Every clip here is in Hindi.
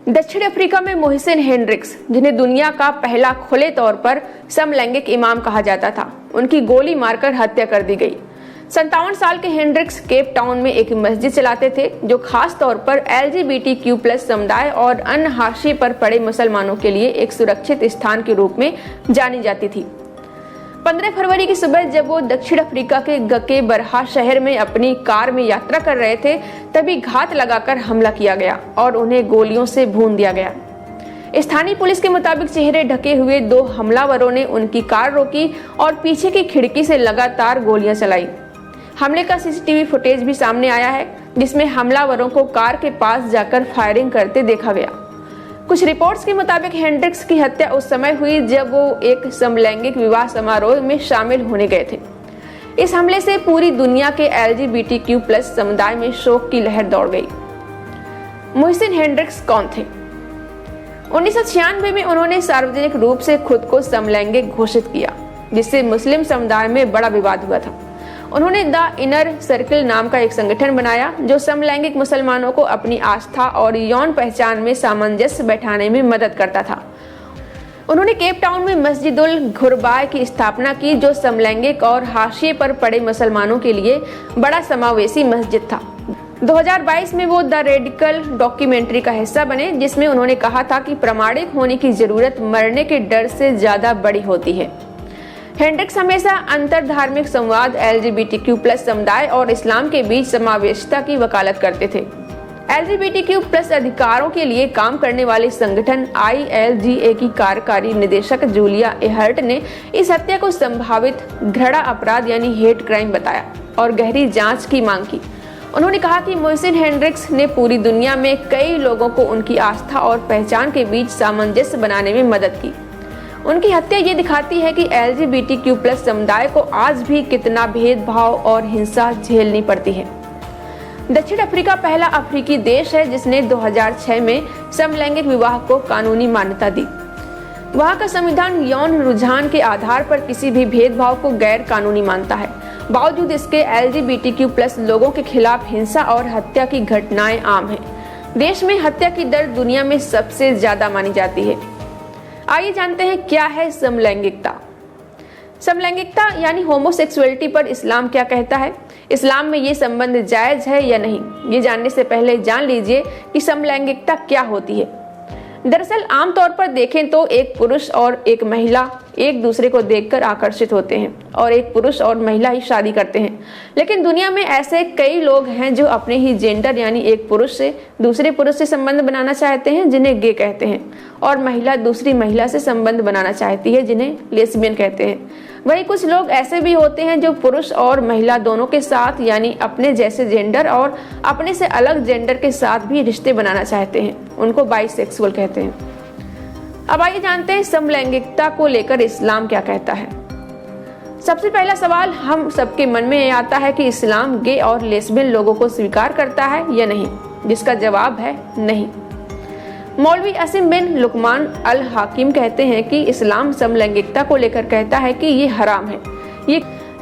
दक्षिण अफ्रीका में मोहसिन हेंड्रिक्स, जिन्हें दुनिया का पहला खुले तौर पर समलैंगिक इमाम कहा जाता था, उनकी गोली मारकर हत्या कर दी गई। 57 साल के हेंड्रिक्स केप टाउन में एक मस्जिद चलाते थे जो खास तौर पर LGBTQ+ समुदाय और अन्य हाशिए पर पड़े मुसलमानों के लिए एक सुरक्षित स्थान के रूप में जानी जाती थी। 15 फरवरी की सुबह जब वो दक्षिण अफ्रीका के गके बरहा शहर में अपनी कार में यात्रा कर रहे थे, तभी घात लगाकर हमला किया गया और उन्हें गोलियों से भून दिया गया। स्थानीय पुलिस के मुताबिक चेहरे ढके हुए 2 हमलावरों ने उनकी कार रोकी और पीछे की खिड़की से लगातार गोलियां चलाई। हमले का CCTV फुटेज भी सामने आया है, जिसमें हमलावरों को कार के पास जाकर फायरिंग करते देखा गया। कुछ रिपोर्ट्स के मुताबिक हेंड्रिक्स की हत्या उस समय हुई जब वो एक समलैंगिक विवाह समारोह में शामिल होने गए थे। इस हमले से पूरी दुनिया के LGBTQ+ समुदाय में शोक की लहर दौड़ गई। मोहसिन हेंड्रिक्स कौन थे? 1996 में उन्होंने सार्वजनिक रूप से खुद को समलैंगिक घोषित किया, जिससे मुस्लिम समुदाय में बड़ा विवाद हुआ था। उन्होंने द इनर सर्किल नाम का एक संगठन बनाया जो समलैंगिक मुसलमानों को अपनी आस्था और यौन पहचान में सामंजस्य बैठाने में मदद करता था। उन्होंने केप टाउन में मस्जिदुल घुरबाय की स्थापना की, जो समलैंगिक और हाशिए पर पड़े मुसलमानों के लिए बड़ा समावेशी मस्जिद था। 2022 में वो द रेडिकल डॉक्यूमेंट्री का हिस्सा बने, जिसमें उन्होंने कहा था कि प्रामाणिक होने की जरूरत मरने के डर से ज्यादा बड़ी होती है। हेंड्रिक्स हमेशा अंतरधार्मिक संवाद, LGBTQ+ समुदाय और इस्लाम के बीच समावेशिता की वकालत करते थे। LGBTQ+ अधिकारों के लिए काम करने वाले संगठन ILGA की कार्यकारी निदेशक जूलिया एहर्ट ने इस हत्या को संभावित घृणा अपराध यानी हेट क्राइम बताया और गहरी जांच की मांग की। उन्होंने कहा कि मोहसिन हेंड्रिक्स ने पूरी दुनिया में कई लोगों को उनकी आस्था और पहचान के बीच सामंजस्य बनाने में मदद की। उनकी हत्या ये दिखाती है कि LGBTQ+ समुदाय को आज भी कितना भेदभाव और हिंसा झेलनी पड़ती है। दक्षिण अफ्रीका पहला अफ्रीकी देश है जिसने 2006 में समलैंगिक विवाह को कानूनी मान्यता दी। वहाँ का संविधान यौन रुझान के आधार पर किसी भी भेदभाव को गैर कानूनी मानता है। बावजूद इसके LGBTQ+ लोगों के खिलाफ हिंसा और हत्या की घटनाएं आम हैं। देश में हत्या की दर दुनिया में सबसे ज्यादा मानी जाती है। आइए जानते हैं क्या है समलैंगिकता। समलैंगिकता यानी होमोसेक्सुअलिटी पर इस्लाम क्या कहता है, इस्लाम में ये संबंध जायज है या नहीं, ये जानने से पहले जान लीजिए कि समलैंगिकता क्या होती है। दरअसल आमतौर पर देखें तो एक पुरुष और एक महिला एक दूसरे को देखकर आकर्षित होते हैं और एक पुरुष और महिला ही शादी करते हैं। लेकिन दुनिया में ऐसे कई लोग हैं जो अपने ही जेंडर यानी एक पुरुष से दूसरे पुरुष से संबंध बनाना चाहते हैं, जिन्हें गे कहते हैं, और महिला दूसरी महिला से संबंध बनाना चाहती है, जिन्हें लेस्बियन कहते हैं। वहीं कुछ लोग ऐसे भी होते हैं जो पुरुष और महिला दोनों के साथ यानी अपने जैसे जेंडर और अपने से अलग जेंडर के साथ भी रिश्ते बनाना चाहते हैं, उनको बाइसेक्सुअल कहते हैं। अब आइए जानते हैं समलैंगिकता को लेकर इस्लाम क्या कहता है। सबसे पहला सवाल हम सबके मन में आता है कि इस्लाम गे और लेस्बियन लोगों को स्वीकार करता है या नहीं, जिसका जवाब है नहीं। मौलवी असीम बिन लुकमान अल हाकिम कहते हैं कि इस्लाम समलैंगिकता को लेकर कहता है कि ये हराम है,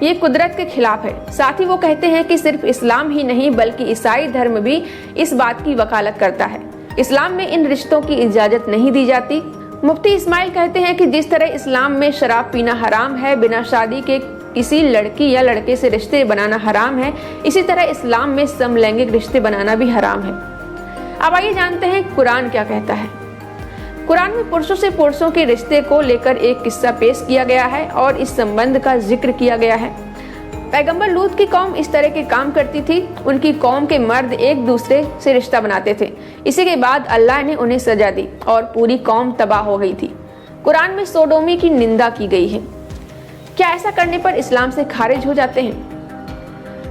ये कुदरत के खिलाफ है। साथ ही वो कहते हैं कि सिर्फ इस्लाम ही नहीं बल्कि ईसाई धर्म भी इस बात की वकालत करता है। इस्लाम में इन रिश्तों की इजाजत नहीं दी जाती। मुफ्ती इस्माइल कहते हैं कि जिस तरह इस्लाम में शराब पीना हराम है, बिना शादी के किसी लड़की या लड़के से रिश्ते बनाना हराम है, इसी तरह इस्लाम में समलैंगिक रिश्ते बनाना भी हराम है। अब आइए जानते हैं कुरान क्या कहता है। कुरान में पुरुषों से पुरुषों के रिश्ते को लेकर एक किस्सा पेश किया गया है और इस संबंध का जिक्र किया गया है। पैगंबर लूत की कौम इस तरह के काम करती थी। उनकी कौम के मर्द एक दूसरे से रिश्ता बनाते थे। इसी के बाद अल्लाह ने उन्हें सजा दी और पूरी कौम तबाह हो गई थी। कुरान में सोडोमी की निंदा की गई है। क्या ऐसा करने पर इस्लाम से खारिज हो जाते हैं?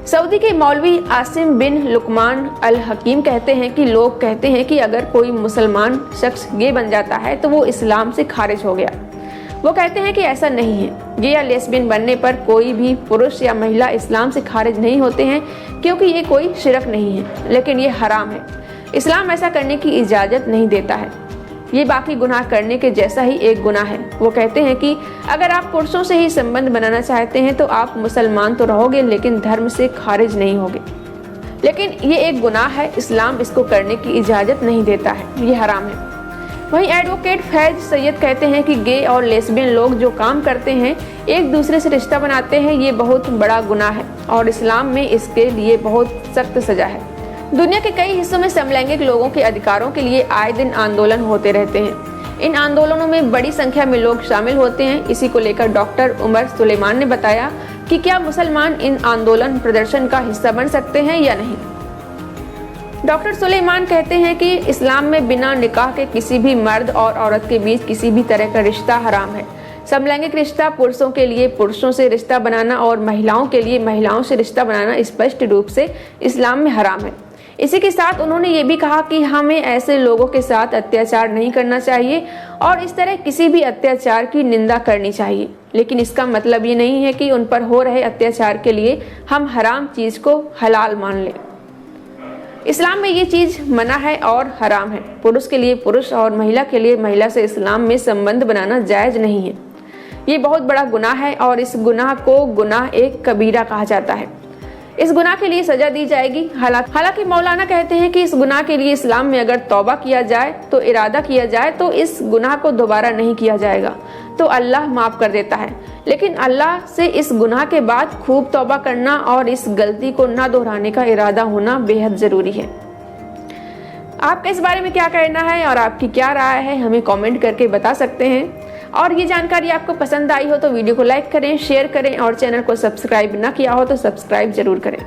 सऊदी के मौलवी आसिम बिन लुकमान अल हकीम कहते हैं कि लोग कहते हैं कि अगर कोई मुसलमान शख्स गे बन जाता है तो वो इस्लाम से खारिज हो गया। वो कहते हैं कि ऐसा नहीं है। गे या लेस्बियन बनने पर कोई भी पुरुष या महिला इस्लाम से खारिज नहीं होते हैं, क्योंकि ये कोई शिरक नहीं है, लेकिन ये हराम है। इस्लाम ऐसा करने की इजाज़त नहीं देता है। ये बाकी गुनाह करने के जैसा ही एक गुनाह है। वो कहते हैं कि अगर आप पुरुषों से ही संबंध बनाना चाहते हैं तो आप मुसलमान तो रहोगे लेकिन धर्म से खारिज नहीं होगे। लेकिन ये एक गुनाह है, इस्लाम इसको करने की इजाज़त नहीं देता है, ये हराम है। वहीं एडवोकेट फैज सैयद कहते हैं कि गे और लेस्बियन लोग जो काम करते हैं, एक दूसरे से रिश्ता बनाते हैं, ये बहुत बड़ा गुनाह है और इस्लाम में इसके लिए बहुत सख्त सज़ा है। दुनिया के कई हिस्सों में समलैंगिक लोगों के अधिकारों के लिए आए दिन आंदोलन होते रहते हैं। इन आंदोलनों में बड़ी संख्या में लोग शामिल होते हैं। इसी को लेकर डॉक्टर उमर सुलेमान ने बताया कि क्या मुसलमान इन आंदोलन प्रदर्शन का हिस्सा बन सकते हैं या नहीं। डॉक्टर सुलेमान कहते हैं कि इस्लाम में बिना निकाह के किसी भी मर्द और औरत के बीच किसी भी तरह का रिश्ता हराम है। समलैंगिक रिश्ता पुरुषों के लिए पुरुषों से रिश्ता बनाना और महिलाओं के लिए महिलाओं से रिश्ता बनाना स्पष्ट रूप से इस्लाम में हराम है। इसी के साथ उन्होंने ये भी कहा कि हमें ऐसे लोगों के साथ अत्याचार नहीं करना चाहिए और इस तरह किसी भी अत्याचार की निंदा करनी चाहिए, लेकिन इसका मतलब ये नहीं है कि उन पर हो रहे अत्याचार के लिए हम हराम चीज़ को हलाल मान लें। इस्लाम में ये चीज़ मना है और हराम है। पुरुष के लिए पुरुष और महिला के लिए महिला से इस्लाम में संबंध बनाना जायज़ नहीं है। ये बहुत बड़ा गुनाह है और इस गुनाह को गुनाह एक कबीरा कहा जाता है। इस गुनाह के लिए सजा दी जाएगी। हालांकि मौलाना कहते हैं कि इस गुनाह के लिए इस्लाम में अगर तौबा किया जाए, तो इरादा किया जाए, तो इस गुनाह को दोबारा नहीं किया जाएगा, तो अल्लाह माफ़ कर देता है। लेकिन अल्लाह से इस गुनाह के बाद खूब तौबा करना और इस गलती को ना दोहराने का इरादा होना बेहद ज़रूरी है। आपका इस बारे में क्या कहना है और आपकी क्या राय है, हमें कमेंट करके बता सकते हैं। और ये जानकारी आपको पसंद आई हो तो वीडियो को लाइक करें, शेयर करें और चैनल को सब्सक्राइब ना किया हो तो सब्सक्राइब जरूर करें।